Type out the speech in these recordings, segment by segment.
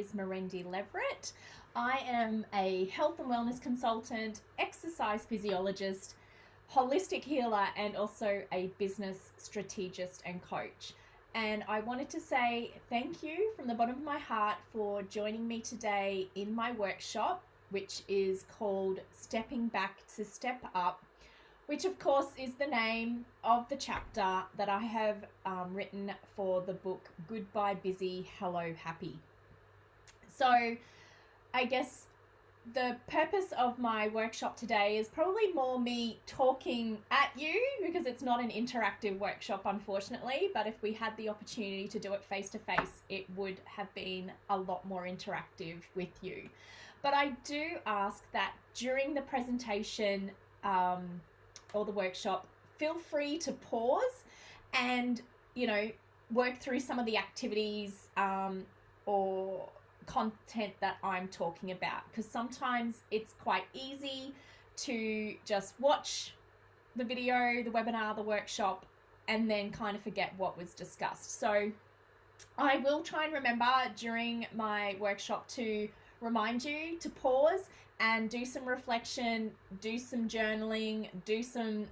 is Merendi Leverett. I am a health and wellness consultant, exercise physiologist, holistic healer, and also a business strategist and coach. And I wanted to say thank you from the bottom of my heart for joining me today in my workshop, which is called Stepping Back to Step Up, which of course is the name of the chapter that I have written for the book Goodbye Busy, Hello Happy. So I guess the purpose of my workshop today is probably more me talking at you, because it's not an interactive workshop, unfortunately, but if we had the opportunity to do it face to face, it would have been a lot more interactive with you. But I do ask that during the presentation or the workshop, feel free to pause and, work through some of the activities or content that I'm talking about, because sometimes it's quite easy to just watch the video, the webinar, the workshop, and then kind of forget what was discussed. So I will try and remember during my workshop to remind you to pause and do some reflection, do some journaling, do some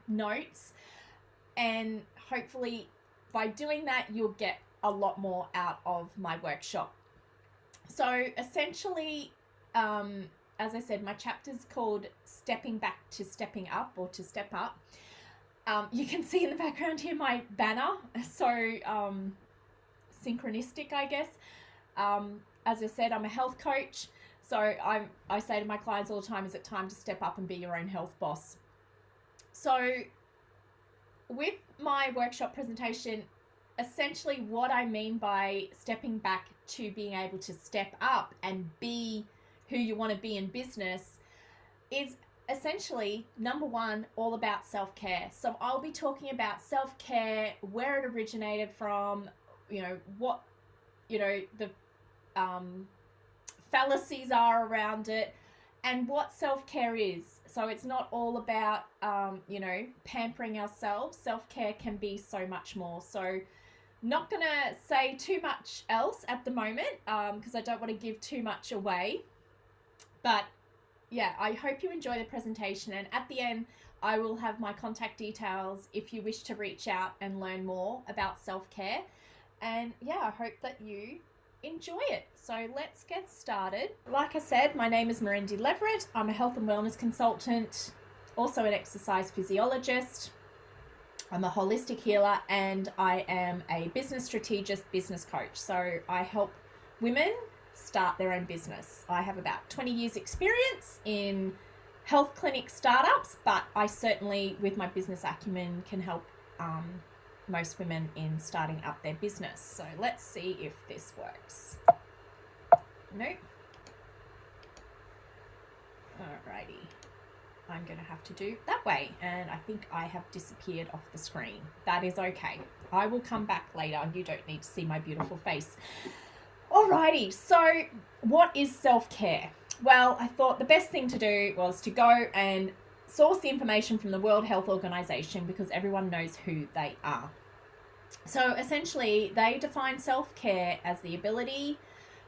notes, and hopefully by doing that you'll get a lot more out of my workshop. So essentially, as I said, my chapter's called Stepping Back to Stepping Up, or to Step Up. You can see in the background here my banner, so synchronistic, I guess. As I said, I'm a health coach, so I say to my clients all the time, is it time to step up and be your own health boss? So with my workshop presentation, essentially what I mean by stepping back to being able to step up and be who you want to be in business is essentially, number one, all about self-care. So I'll be talking about self-care, where it originated from, what, the fallacies are around it, and what self-care is. So it's not all about, pampering ourselves. Self-care can be so much more. So not going to say too much else at the moment because I don't want to give too much away. But yeah, I hope you enjoy the presentation. And at the end, I will have my contact details if you wish to reach out and learn more about self-care. And yeah, I hope that you enjoy it. So let's get started. Like I said, my name is Merendi Leverett. I'm a health and wellness consultant, also an exercise physiologist. I'm a holistic healer, and I am a business strategist, business coach. So I help women start their own business. I have about 20 years experience in health clinic startups, but I certainly, with my business acumen, can help most women in starting up their business. So let's see if this works. Nope. Alrighty. I'm going to have to do that way, and I think I have disappeared off the screen. That is okay. I will come back later. You don't need to see my beautiful face. Alrighty, so what is self-care? Well, I thought the best thing to do was to go and source the information from the World Health Organization, because everyone knows who they are. So essentially, they define self-care as the ability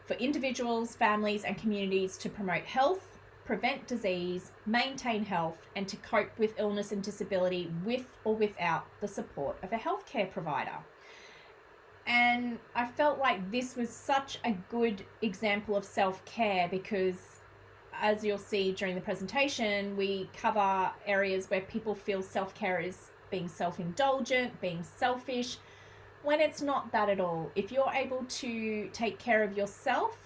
for individuals, families, and communities to promote health, prevent disease, maintain health, and to cope with illness and disability with or without the support of a healthcare provider. And I felt like this was such a good example of self-care because, as you'll see during the presentation, we cover areas where people feel self-care is being self-indulgent, being selfish, when it's not that at all. If you're able to take care of yourself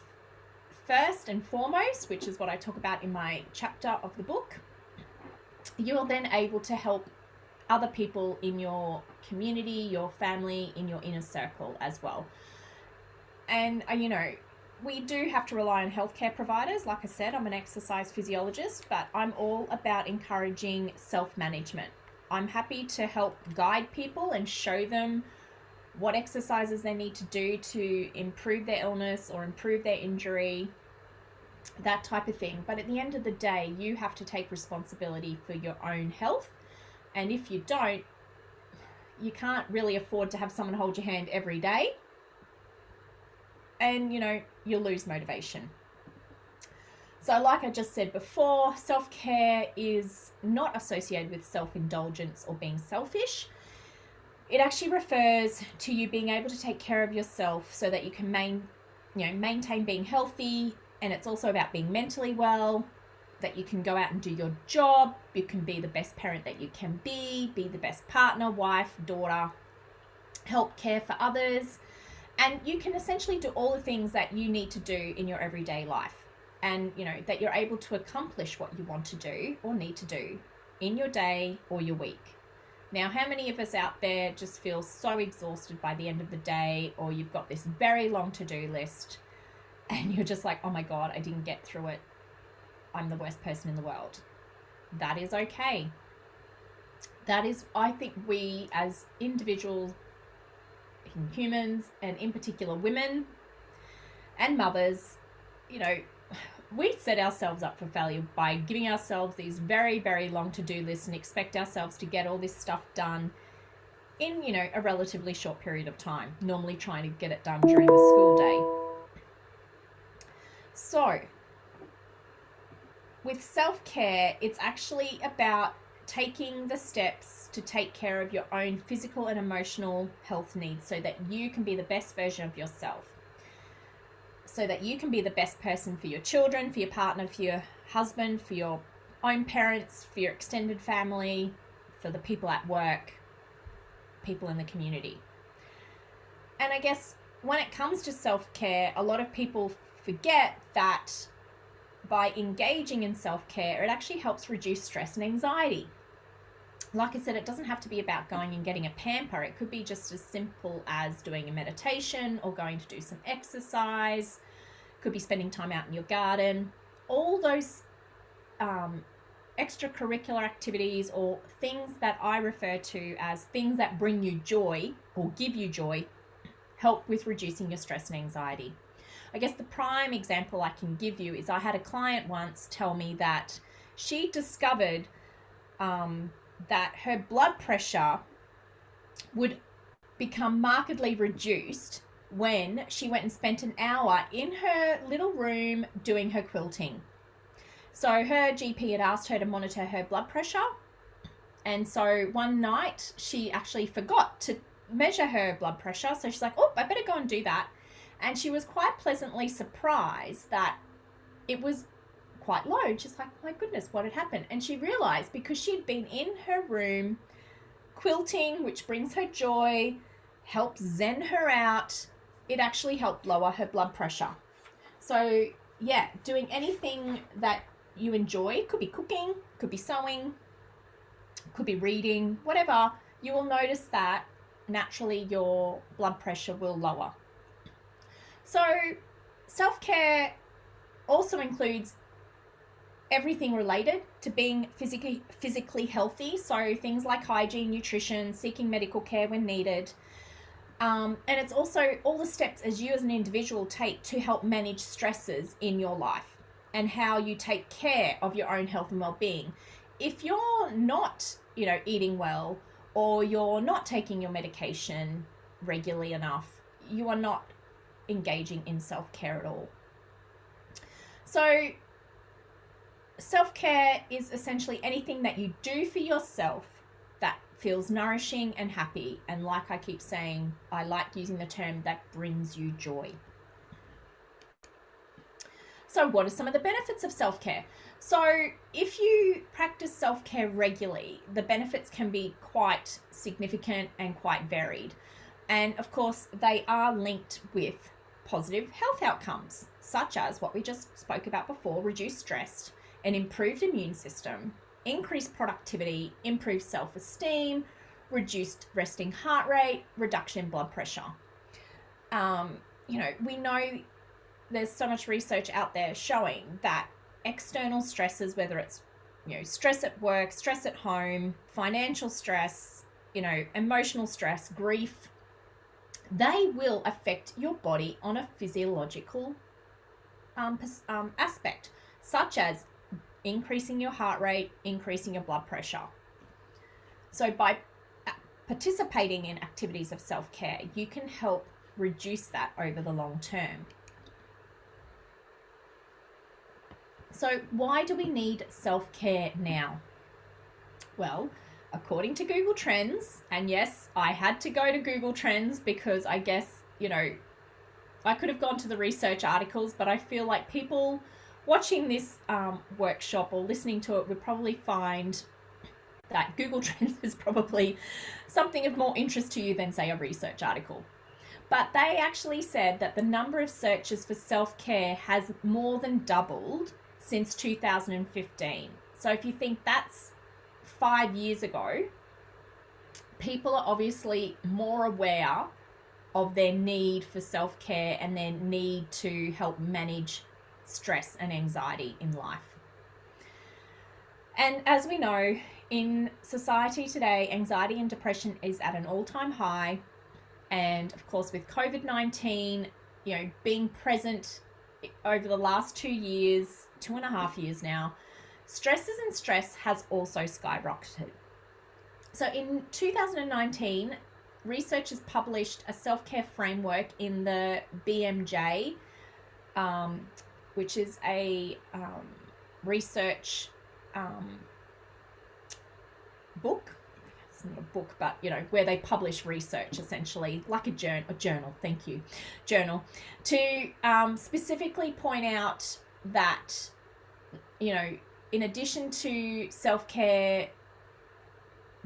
first and foremost, which is what I talk about in my chapter of the book, you are then able to help other people in your community, your family, in your inner circle as well. And we do have to rely on healthcare providers. Like I said, I'm an exercise physiologist, but I'm all about encouraging self-management. I'm happy to help guide people and show them what exercises they need to do to improve their illness or improve their injury, that type of thing. But at the end of the day, you have to take responsibility for your own health. And if you don't, you can't really afford to have someone hold your hand every day. and, you'll lose motivation. So like I just said before, self-care is not associated with self-indulgence or being selfish. It actually refers to you being able to take care of yourself so that you can maintain being healthy, and it's also about being mentally well, that you can go out and do your job, you can be the best parent that you can be the best partner, wife, daughter, help care for others, and you can essentially do all the things that you need to do in your everyday life. And, that you're able to accomplish what you want to do or need to do in your day or your week. Now, how many of us out there just feel so exhausted by the end of the day, or you've got this very long to-do list and you're just like, oh my God, I didn't get through it. I'm the worst person in the world. That is okay. That is, I think we as individuals, humans, and in particular women and mothers, we set ourselves up for failure by giving ourselves these very, very long to-do lists and expect ourselves to get all this stuff done in, a relatively short period of time, normally trying to get it done during the school day. So, with self-care, it's actually about taking the steps to take care of your own physical and emotional health needs so that you can be the best version of yourself. So that you can be the best person for your children, for your partner, for your husband, for your own parents, for your extended family, for the people at work, people in the community. And I guess when it comes to self-care, a lot of people forget that by engaging in self-care, it actually helps reduce stress and anxiety. Like I said, it doesn't have to be about going and getting a pamper. It could be just as simple as doing a meditation or going to do some exercise. Could be spending time out in your garden. All those extracurricular activities or things that I refer to as things that bring you joy or give you joy help with reducing your stress and anxiety. I guess the prime example I can give you is I had a client once tell me that she discovered that her blood pressure would become markedly reduced when she went and spent an hour in her little room doing her quilting. So her GP had asked her to monitor her blood pressure, and so one night she actually forgot to measure her blood pressure, so she's like, oh, I better go and do that. And she was quite pleasantly surprised that it was quite low. She's like, my goodness, what had happened? And she realized because she'd been in her room quilting, which brings her joy, helps zen her out, it actually helped lower her blood pressure. So yeah, doing anything that you enjoy, could be cooking, could be sewing, could be reading, whatever, you will notice that naturally your blood pressure will lower. So self-care also includes everything related to being physically healthy. So things like hygiene, nutrition, seeking medical care when needed. And it's also all the steps as you as an individual take to help manage stresses in your life and how you take care of your own health and well-being. If you're not, eating well, or you're not taking your medication regularly enough, you are not engaging in self-care at all. So self-care is essentially anything that you do for yourself that feels nourishing and happy. And like I keep saying, I like using the term that brings you joy. So what are some of the benefits of self-care? So if you practice self-care regularly, the benefits can be quite significant and quite varied. And of course, they are linked with positive health outcomes, such as what we just spoke about before, reduced stress, an improved immune system, increased productivity, improved self-esteem, reduced resting heart rate, reduction in blood pressure. We know there's so much research out there showing that external stresses, whether it's, stress at work, stress at home, financial stress, emotional stress, grief, they will affect your body on a physiological aspect, such as increasing your heart rate, increasing your blood pressure. So by participating in activities of self-care, you can help reduce that over the long term. So why do we need self-care now? Well, according to Google Trends, and yes, I had to go to Google Trends because I guess, I could have gone to the research articles, but I feel like people watching this workshop or listening to it would probably find that Google Trends is probably something of more interest to you than, say, a research article. But they actually said that the number of searches for self-care has more than doubled since 2015. So if you think that's 5 years ago, people are obviously more aware of their need for self-care and their need to help manage stress and anxiety in life. And as we know, in society today, anxiety and depression is at an all-time high. And of course, with COVID-19, being present over the last 2 years, 2.5 years now, stress has also skyrocketed. So in 2019, researchers published a self-care framework in the BMJ, which is a research book. It's not a book, but where they publish research, essentially like a journal. Thank you, journal, to specifically point out that in addition to self-care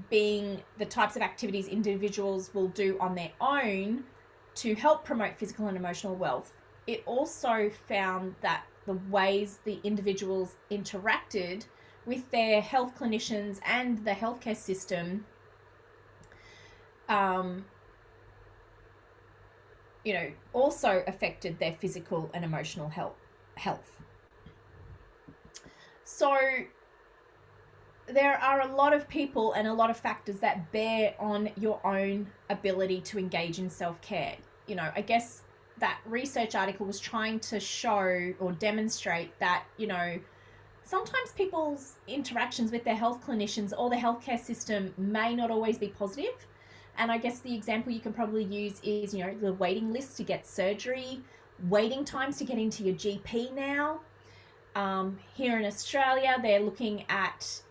being the types of activities individuals will do on their own to help promote physical and emotional wealth, it also found that the ways the individuals interacted with their health clinicians and the healthcare system also affected their physical and emotional health. So there are a lot of people and a lot of factors that bear on your own ability to engage in self-care. I guess that research article was trying to show or demonstrate that, sometimes people's interactions with their health clinicians or the healthcare system may not always be positive. And I guess the example you can probably use is, the waiting list to get surgery, waiting times to get into your GP now. Here in Australia, they're looking at,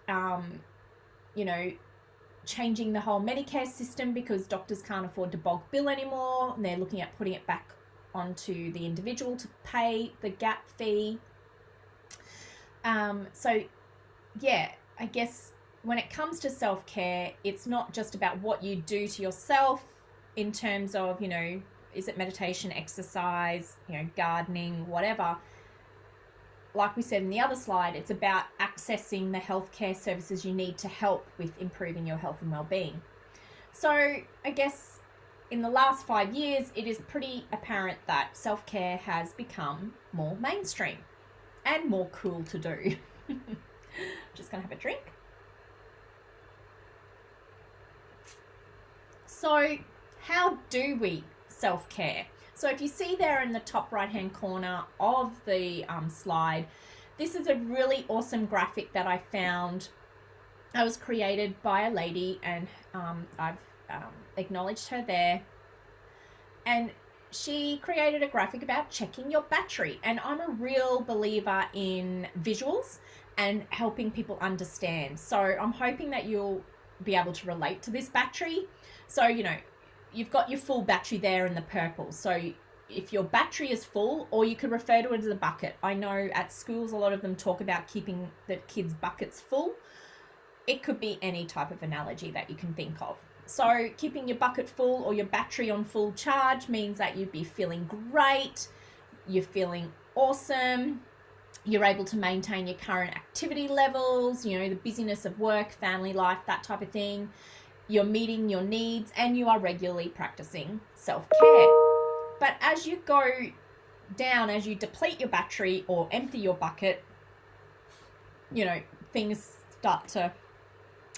changing the whole Medicare system because doctors can't afford to bulk bill anymore. And they're looking at putting it back onto the individual to pay the gap fee. So yeah, I guess when it comes to self-care, it's not just about what you do to yourself in terms of, is it meditation, exercise, gardening, whatever. Like we said in the other slide, it's about accessing the healthcare services you need to help with improving your health and well-being. So I guess in the last 5 years, it is pretty apparent that self-care has become more mainstream and more cool to do. Just gonna have a drink. So how do we self-care? So if you see there in the top right-hand corner of the slide, this is a really awesome graphic that I found. It was created by a lady, and I've acknowledged her there. And she created a graphic about checking your battery. And I'm a real believer in visuals and helping people understand. So I'm hoping that you'll be able to relate to this battery. So, you've got your full battery there in the purple. So if your battery is full, or you could refer to it as a bucket. I know at schools, a lot of them talk about keeping the kids' buckets full. It could be any type of analogy that you can think of. So keeping your bucket full or your battery on full charge means that you'd be feeling great, you're feeling awesome, you're able to maintain your current activity levels, the busyness of work, family life, that type of thing. You're meeting your needs and you are regularly practicing self-care. But as you go down, as you deplete your battery or empty your bucket, things start to,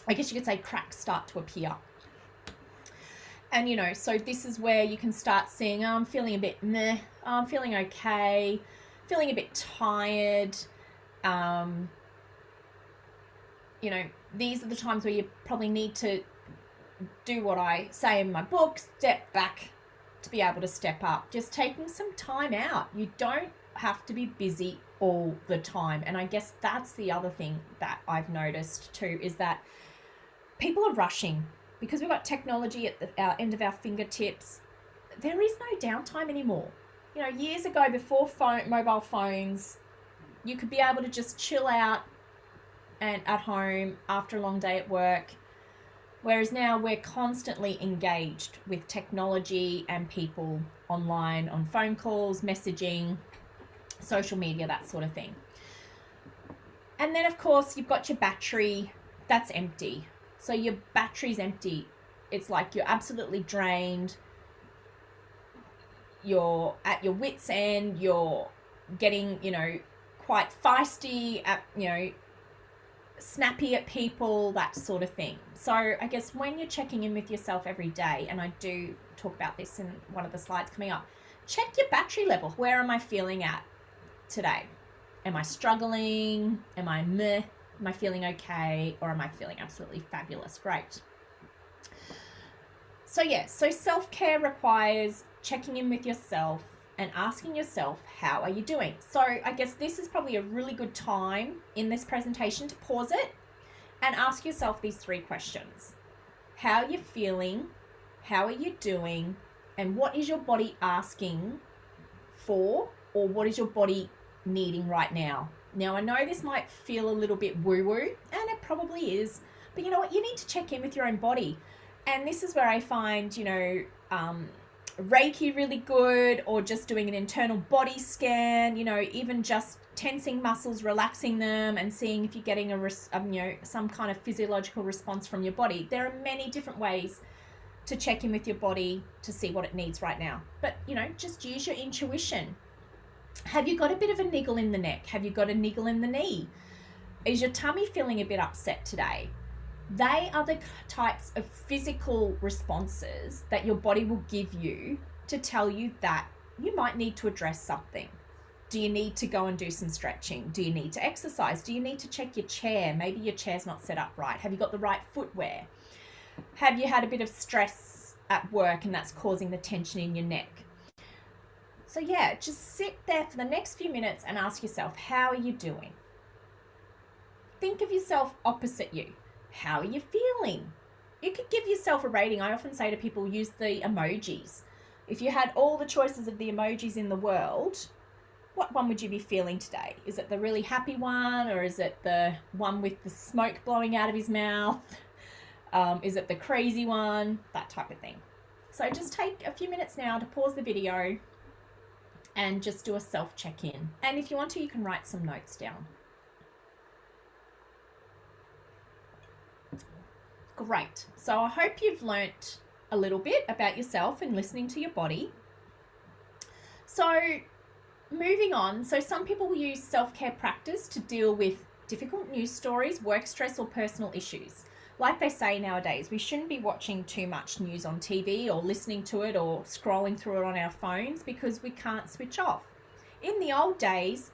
I guess you could say, cracks start to appear. And, so this is where you can start seeing, I'm feeling a bit meh, I'm feeling okay, feeling a bit tired. These are the times where you probably need to do what I say in my book, step back to be able to step up. Just taking some time out. You don't have to be busy all the time. And I guess that's the other thing that I've noticed too, is that people are rushing because we've got technology at our end of our fingertips. There is no downtime anymore. You know, years ago, before mobile phones, you could be able to just chill out and at home after a long day at work. Whereas now we're constantly engaged with technology and people online, on phone calls, messaging, social media, that sort of thing. And then, of course, you've got your battery that's empty. So your battery's empty. It's like you're absolutely drained. You're at your wit's end. You're getting, quite feisty, snappy at people, that sort of thing. So I guess when you're checking in with yourself every day, and I do talk about this in one of the slides coming up, check your battery level. Where am I feeling at today? Am I struggling? Am I meh? Am I feeling okay? Or am I feeling absolutely fabulous? Great. So so self-care requires checking in with yourself and asking yourself, how are you doing? So I guess this is probably a really good time in this presentation to pause it and ask yourself these 3 questions. How are you feeling? How are you doing? And what is your body asking for, or what is your body needing right now? Now, I know this might feel a little bit woo-woo, and it probably is, but you know what? You need to check in with your own body. And this is where I find, Reiki really good, or just doing an internal body scan, even just tensing muscles, relaxing them, and seeing if you're getting some kind of physiological response from your body. There are many different ways to check in with your body to see what it needs right now. But, just use your intuition. Have you got a bit of a niggle in the neck? Have you got a niggle in the knee? Is your tummy feeling a bit upset today? They are the types of physical responses that your body will give you to tell you that you might need to address something. Do you need to go and do some stretching? Do you need to exercise? Do you need to check your chair? Maybe your chair's not set up right. Have you got the right footwear? Have you had a bit of stress at work and that's causing the tension in your neck? So just sit there for the next few minutes and ask yourself, how are you doing? Think of yourself opposite you. How are you feeling? You could give yourself a rating. I often say to people, use the emojis. If you had all the choices of the emojis in the world, what one would you be feeling today? Is it the really happy one, or is it the one with the smoke blowing out of his mouth? Is it the crazy one? That type of thing. So just take a few minutes now to pause the video and just do a self check-in. And if you want to, you can write some notes down. Great. So I hope you've learnt a little bit about yourself and listening to your body. So moving on. So some people will use self-care practice to deal with difficult news stories, work stress, or personal issues. Like they say nowadays, we shouldn't be watching too much news on TV or listening to it or scrolling through it on our phones because we can't switch off. In the old days,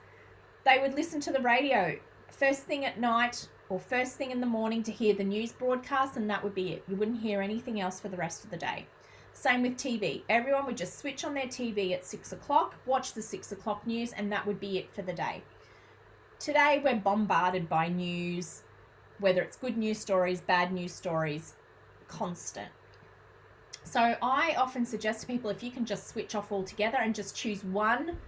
they would listen to the radio first thing at night or first thing in the morning to hear the news broadcast, and that would be it. You wouldn't hear anything else for the rest of the day. Same with TV. Everyone would just switch on their TV at 6 o'clock, watch the 6 o'clock news, and that would be it for the day. Today, we're bombarded by news, whether it's good news stories, bad news stories, constant. So I often suggest to people, if you can just switch off altogether and just choose one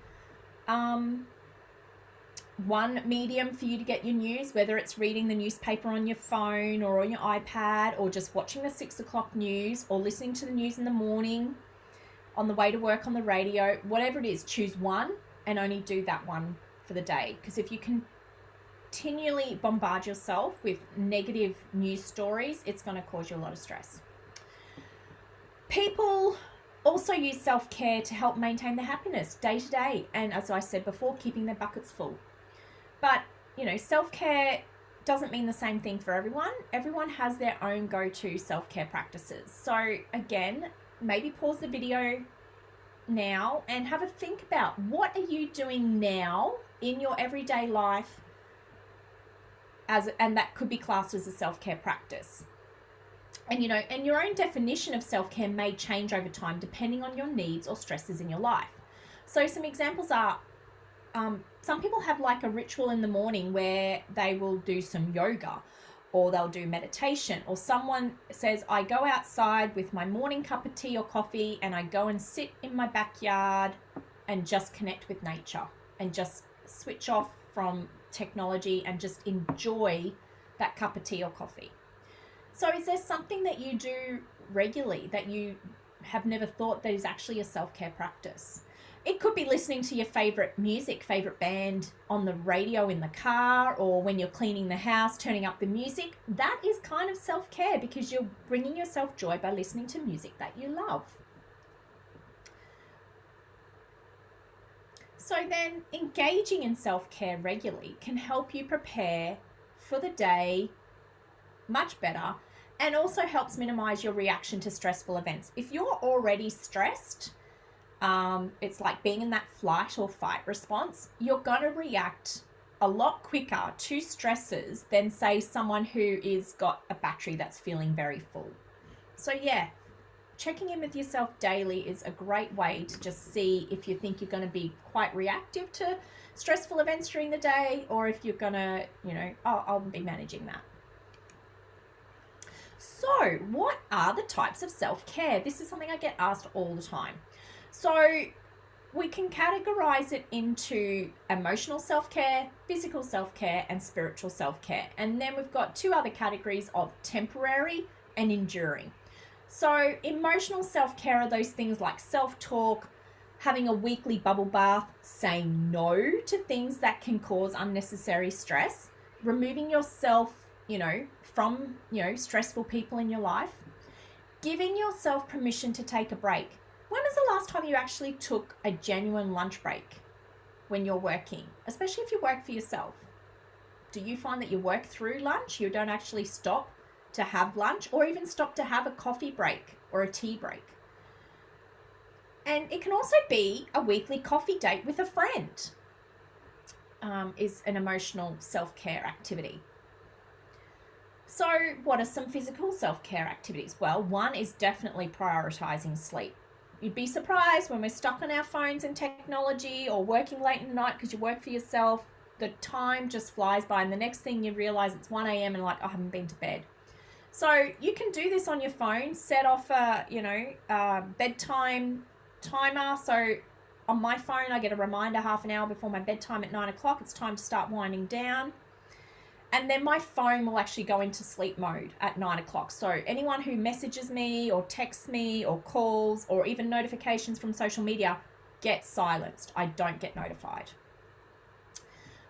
medium for you to get your news, whether it's reading the newspaper on your phone or on your iPad, or just watching the 6 o'clock news, or listening to the news in the morning on the way to work on the radio, whatever it is, choose one and only do that one for the day. Because if you continually bombard yourself with negative news stories, it's going to cause you a lot of stress. People also use self-care to help maintain their happiness day to day, and as I said before, keeping their buckets full. But self-care doesn't mean the same thing for everyone. Everyone has their own go-to self-care practices. So again, maybe pause the video now and have a think about, what are you doing now in your everyday life, and that could be classed as a self-care practice. And, and your own definition of self-care may change over time depending on your needs or stresses in your life. So some examples are, some people have like a ritual in the morning where they will do some yoga, or they'll do meditation, or someone says, I go outside with my morning cup of tea or coffee and I go and sit in my backyard and just connect with nature and just switch off from technology and just enjoy that cup of tea or coffee. So is there something that you do regularly that you have never thought that is actually a self-care practice? It could be listening to your favorite music, favorite band on the radio in the car, or when you're cleaning the house, turning up the music. That is kind of self-care because you're bringing yourself joy by listening to music that you love. So then engaging in self-care regularly can help you prepare for the day much better, and also helps minimize your reaction to stressful events. If you're already stressed, it's like being in that flight or fight response, you're going to react a lot quicker to stresses than, say, someone who is got a battery that's feeling very full. So yeah, checking in with yourself daily is a great way to just see if you think you're going to be quite reactive to stressful events during the day, or if you're going to, I'll be managing that. So what are the types of self-care? This is something I get asked all the time. So we can categorize it into emotional self-care, physical self-care, and spiritual self-care. And then we've got two other categories of temporary and enduring. So emotional self-care are those things like self-talk, having a weekly bubble bath, saying no to things that can cause unnecessary stress, removing yourself, from, stressful people in your life, giving yourself permission to take a break. When was the last time you actually took a genuine lunch break when you're working, especially if you work for yourself? Do you find that you work through lunch? You don't actually stop to have lunch, or even stop to have a coffee break or a tea break? And it can also be a weekly coffee date with a friend, is an emotional self-care activity. So what are some physical self-care activities? Well, one is definitely prioritizing sleep. You'd be surprised when we're stuck on our phones and technology, or working late at night because you work for yourself, the time just flies by, and the next thing you realize it's 1 a.m. and I haven't been to bed. So you can do this on your phone, set off a, bedtime timer. So on my phone, I get a reminder half an hour before my bedtime at 9 o'clock. It's time to start winding down. And then my phone will actually go into sleep mode at 9 o'clock. So anyone who messages me or texts me or calls or even notifications from social media gets silenced. I don't get notified.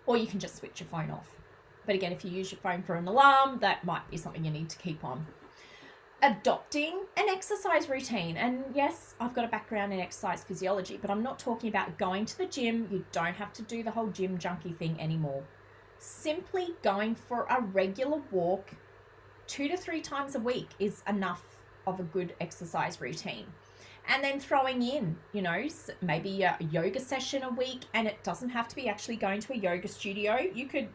Or you can just switch your phone off. But again, if you use your phone for an alarm, that might be something you need to keep on. Adopting an exercise routine. And yes, I've got a background in exercise physiology, but I'm not talking about going to the gym. You don't have to do the whole gym junkie thing anymore. Simply going for a regular walk 2 to 3 times a week is enough of a good exercise routine. And then throwing in, maybe a yoga session a week, and it doesn't have to be actually going to a yoga studio. You could,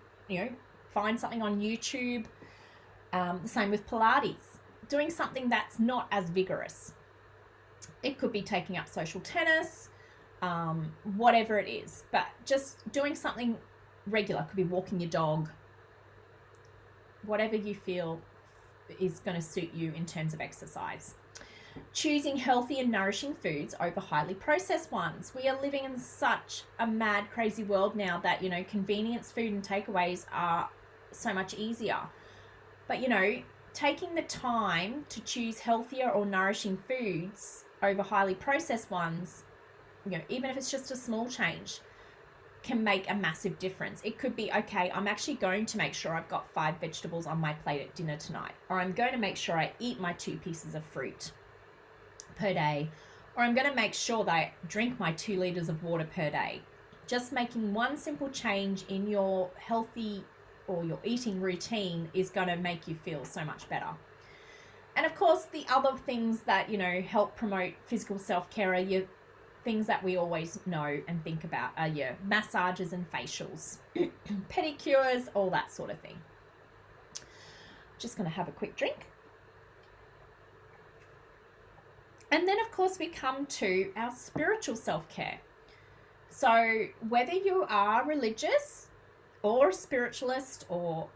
find something on YouTube. The same with Pilates. Doing something that's not as vigorous. It could be taking up social tennis, whatever it is, but just doing something regular. Could be walking your dog, whatever you feel is going to suit you in terms of exercise. Choosing healthy and nourishing foods over highly processed ones. We are living in such a mad, crazy world now that, convenience food and takeaways are so much easier. But, taking the time to choose healthier or nourishing foods over highly processed ones, even if it's just a small change, can make a massive difference. It could be, okay, I'm actually going to make sure I've got 5 vegetables on my plate at dinner tonight, or I'm going to make sure I eat my 2 pieces of fruit per day, or I'm going to make sure that I drink my 2 liters of water per day. Just making one simple change in your healthy or your eating routine is going to make you feel so much better. And of course, the other things that, help promote physical self-care are your things that we always know and think about are your massages and facials, pedicures, all that sort of thing. Just going to have a quick drink. And then, of course, we come to our spiritual self-care. So whether you are religious or a spiritualist or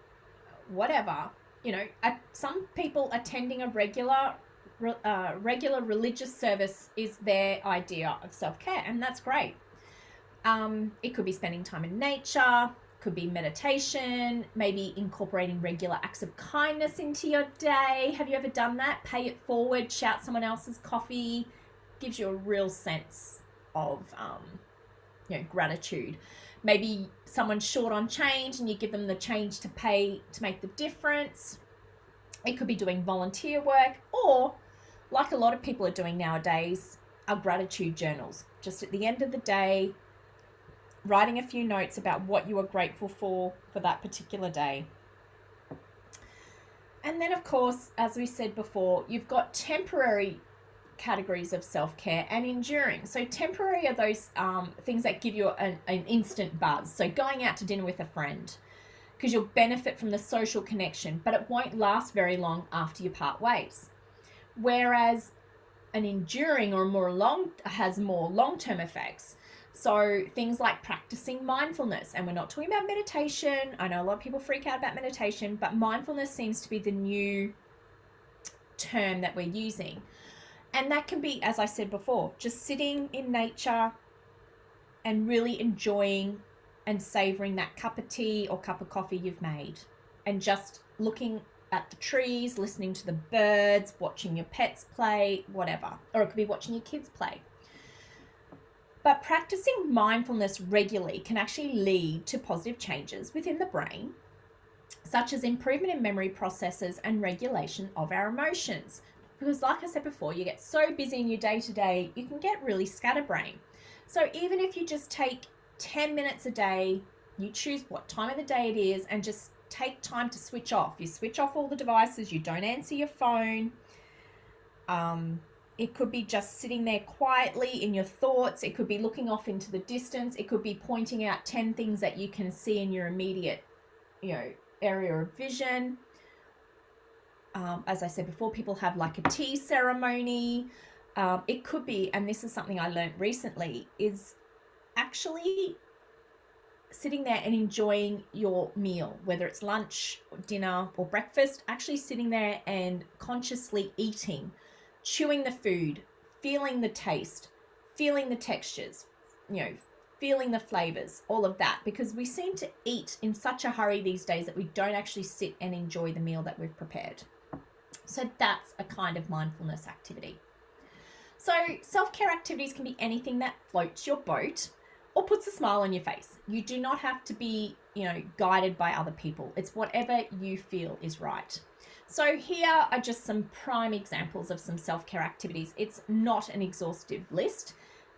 whatever, you know, some people attending a regular religious service is their idea of self-care, and that's great. It could be spending time in nature, could be meditation, maybe incorporating regular acts of kindness into your day. Have you ever done that? Pay it forward, shout someone else's coffee. Gives you a real sense of gratitude. Maybe someone's short on change and you give them the change to pay to make the difference. It could be doing volunteer work, or like a lot of people are doing nowadays, are gratitude journals. Just at the end of the day, writing a few notes about what you are grateful for that particular day. And then, of course, as we said before, you've got temporary categories of self-care and enduring. So temporary are those things that give you an instant buzz. So going out to dinner with a friend, because you'll benefit from the social connection, but it won't last very long after you part ways. Whereas an enduring has more long-term effects. So things like practicing mindfulness, and we're not talking about meditation. I know a lot of people freak out about meditation, but mindfulness seems to be the new term that we're using. And that can be, as I said before, just sitting in nature and really enjoying and savoring that cup of tea or cup of coffee you've made, and just looking at the trees, listening to the birds, watching your pets play, whatever. Or it could be watching your kids play. But practicing mindfulness regularly can actually lead to positive changes within the brain, such as improvement in memory processes and regulation of our emotions. Because like I said before, you get so busy in your day-to-day, you can get really scatterbrained. So even if you just take 10 minutes a day, you choose what time of the day it is, and just take time to switch off. You switch off all the devices, you don't answer your phone. It could be just sitting there quietly in your thoughts. It could be looking off into the distance. It could be pointing out 10 things that you can see in your immediate, area of vision. As I said before, people have like a tea ceremony. It could be, and this is something I learned recently, is actually sitting there and enjoying your meal, whether it's lunch, or dinner, or breakfast, actually sitting there and consciously eating, chewing the food, feeling the taste, feeling the textures, feeling the flavors, all of that, because we seem to eat in such a hurry these days that we don't actually sit and enjoy the meal that we've prepared. So that's a kind of mindfulness activity. So self-care activities can be anything that floats your boat or puts a smile on your face. You do not have to be, guided by other people. It's whatever you feel is right. So here are just some prime examples of some self-care activities. It's not an exhaustive list.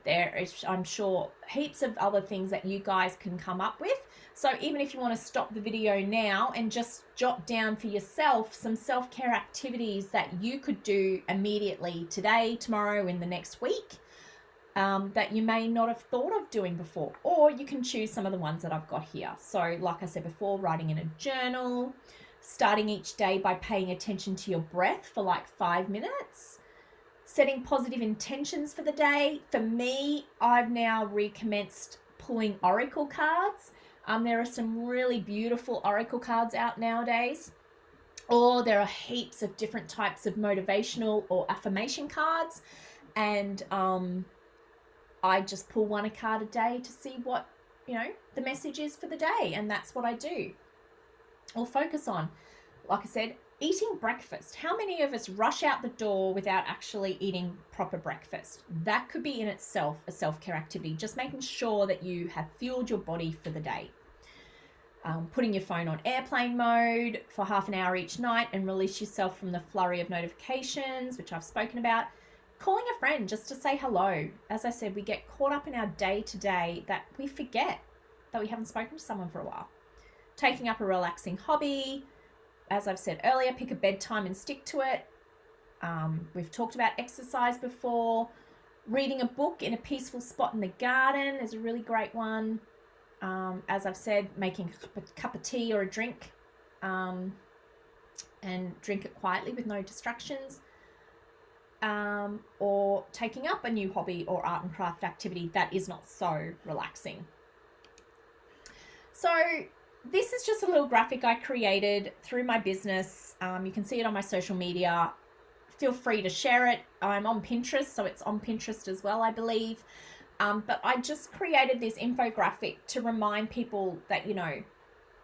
There is, I'm sure, heaps of other things that you guys can come up with. So even if you want to stop the video now and just jot down for yourself some self-care activities that you could do immediately today, tomorrow, in the next week, that you may not have thought of doing before, or you can choose some of the ones that I've got here. So like I said before, writing in a journal, starting each day by paying attention to your breath for like 5 minutes, setting positive intentions for the day. For me, I've now recommenced pulling oracle cards. There are some really beautiful oracle cards out nowadays, or there are heaps of different types of motivational or affirmation cards, and I just pull one a card a day to see what the message is for the day, and that's what I do or focus on. Like I said, eating breakfast. How many of us rush out the door without actually eating proper breakfast? That could be in itself a self-care activity, just making sure that you have fueled your body for the day. Putting your phone on airplane mode for half an hour each night and release yourself from the flurry of notifications, which I've spoken about. Calling a friend just to say hello. As I said, we get caught up in our day-to-day that we forget that we haven't spoken to someone for a while. Taking up a relaxing hobby. As I've said earlier, pick a bedtime and stick to it. We've talked about exercise before. Reading a book in a peaceful spot in the garden is a really great one. As I've said, making a cup of tea or a drink, and drink it quietly with no distractions. or taking up a new hobby or art and craft activity that is not so relaxing. So this is just a little graphic I created through my business. You can see it on my social media. Feel free to share it. I'm on Pinterest, so it's on Pinterest as well, I believe. But I just created this infographic to remind people that, you know,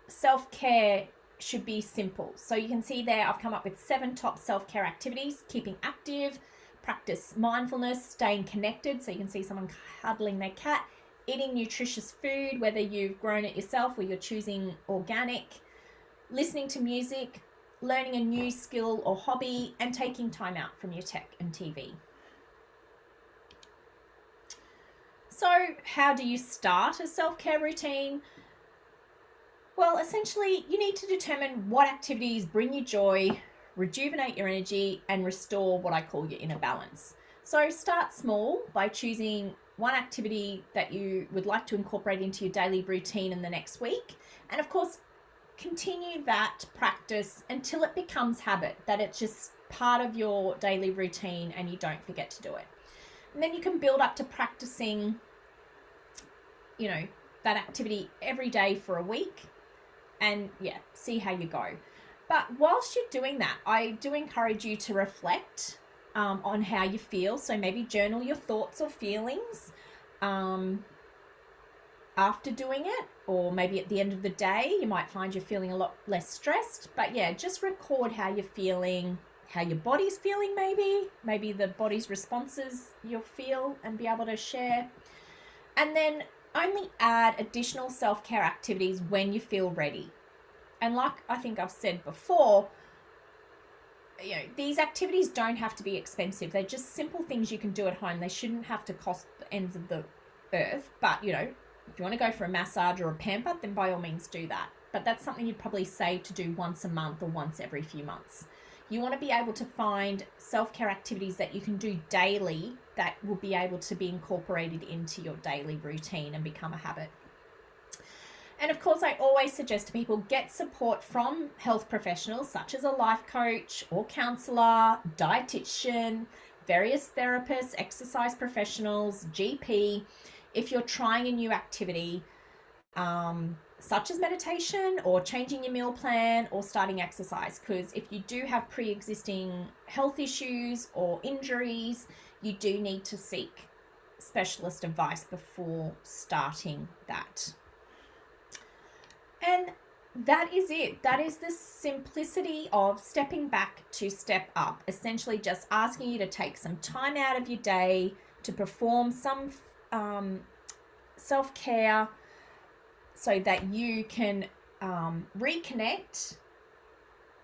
self-care should be simple. So you can see there I've come up with 7 top self-care activities: keeping active, practice mindfulness, staying connected. So you can see someone cuddling their cat, eating nutritious food, whether you've grown it yourself or you're choosing organic, listening to music, learning a new skill or hobby, and taking time out from your tech and TV. So how do you start a self-care routine? Well, essentially, you need to determine what activities bring you joy, rejuvenate your energy, and restore what I call your inner balance. So start small by choosing one activity that you would like to incorporate into your daily routine in the next week. And of course, continue that practice until it becomes habit, that it's just part of your daily routine and you don't forget to do it. And then you can build up to practicing, you know, that activity every day for a week, and yeah, see how you go. But whilst you're doing that, I do encourage you to reflect on how you feel. So maybe journal your thoughts or feelings after doing it, or maybe at the end of the day. You might find you're feeling a lot less stressed. But yeah, just record how you're feeling, how your body's feeling, maybe the body's responses you'll feel, and be able to share. And then only add additional self-care activities when you feel ready. And like I think I've said before, you know, these activities don't have to be expensive. They're just simple things you can do at home. They shouldn't have to cost the ends of the earth. But, you know, if you want to go for a massage or a pamper, then by all means do that. But that's something you'd probably save to do once a month or once every few months. You want to be able to find self-care activities that you can do daily that will be able to be incorporated into your daily routine and become a habit. And of course, I always suggest to people get support from health professionals such as a life coach or counselor, dietitian, various therapists, exercise professionals, GP, if you're trying a new activity, such as meditation or changing your meal plan or starting exercise. Because if you do have pre-existing health issues or injuries, you do need to seek specialist advice before starting that. And that is it. That is the simplicity of stepping back to step up. Essentially just asking you to take some time out of your day to perform some self-care so that you can reconnect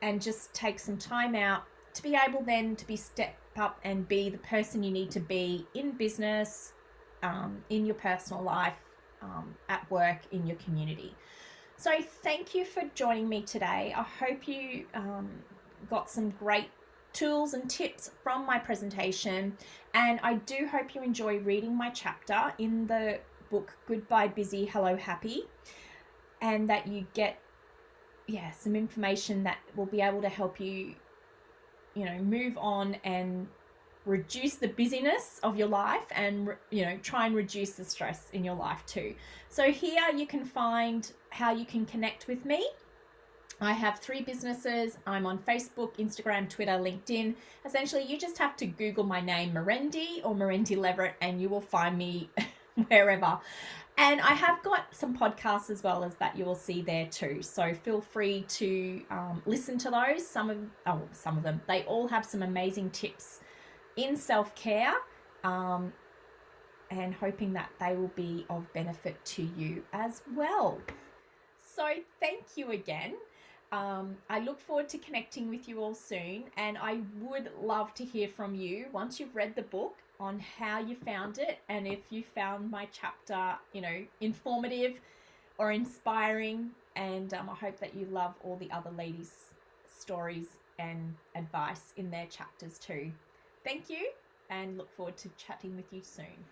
and just take some time out to be able then to be step up and be the person you need to be in business, in your personal life, at work, in your community. So thank you for joining me today. I hope you got some great tools and tips from my presentation, and I do hope you enjoy reading my chapter in the book Goodbye Busy, Hello Happy, and that you get some information that will be able to help you, you know, move on and reduce the busyness of your life, and you know, try and reduce the stress in your life too. So here you can find how you can connect with me. I have 3 businesses. I'm on Facebook, Instagram, Twitter, LinkedIn. Essentially, you just have to Google my name, Merendi or Merendi Leverett, and you will find me wherever. And I have got some podcasts as well as that you will see there too. So feel free to listen to those. Some of them, they all have some amazing tips in self-care, and hoping that they will be of benefit to you as well. So thank you again. I look forward to connecting with you all soon, and I would love to hear from you once you've read the book on how you found it, and if you found my chapter, you know, informative or inspiring. And I hope that you love all the other ladies' stories and advice in their chapters too. Thank you, and look forward to chatting with you soon.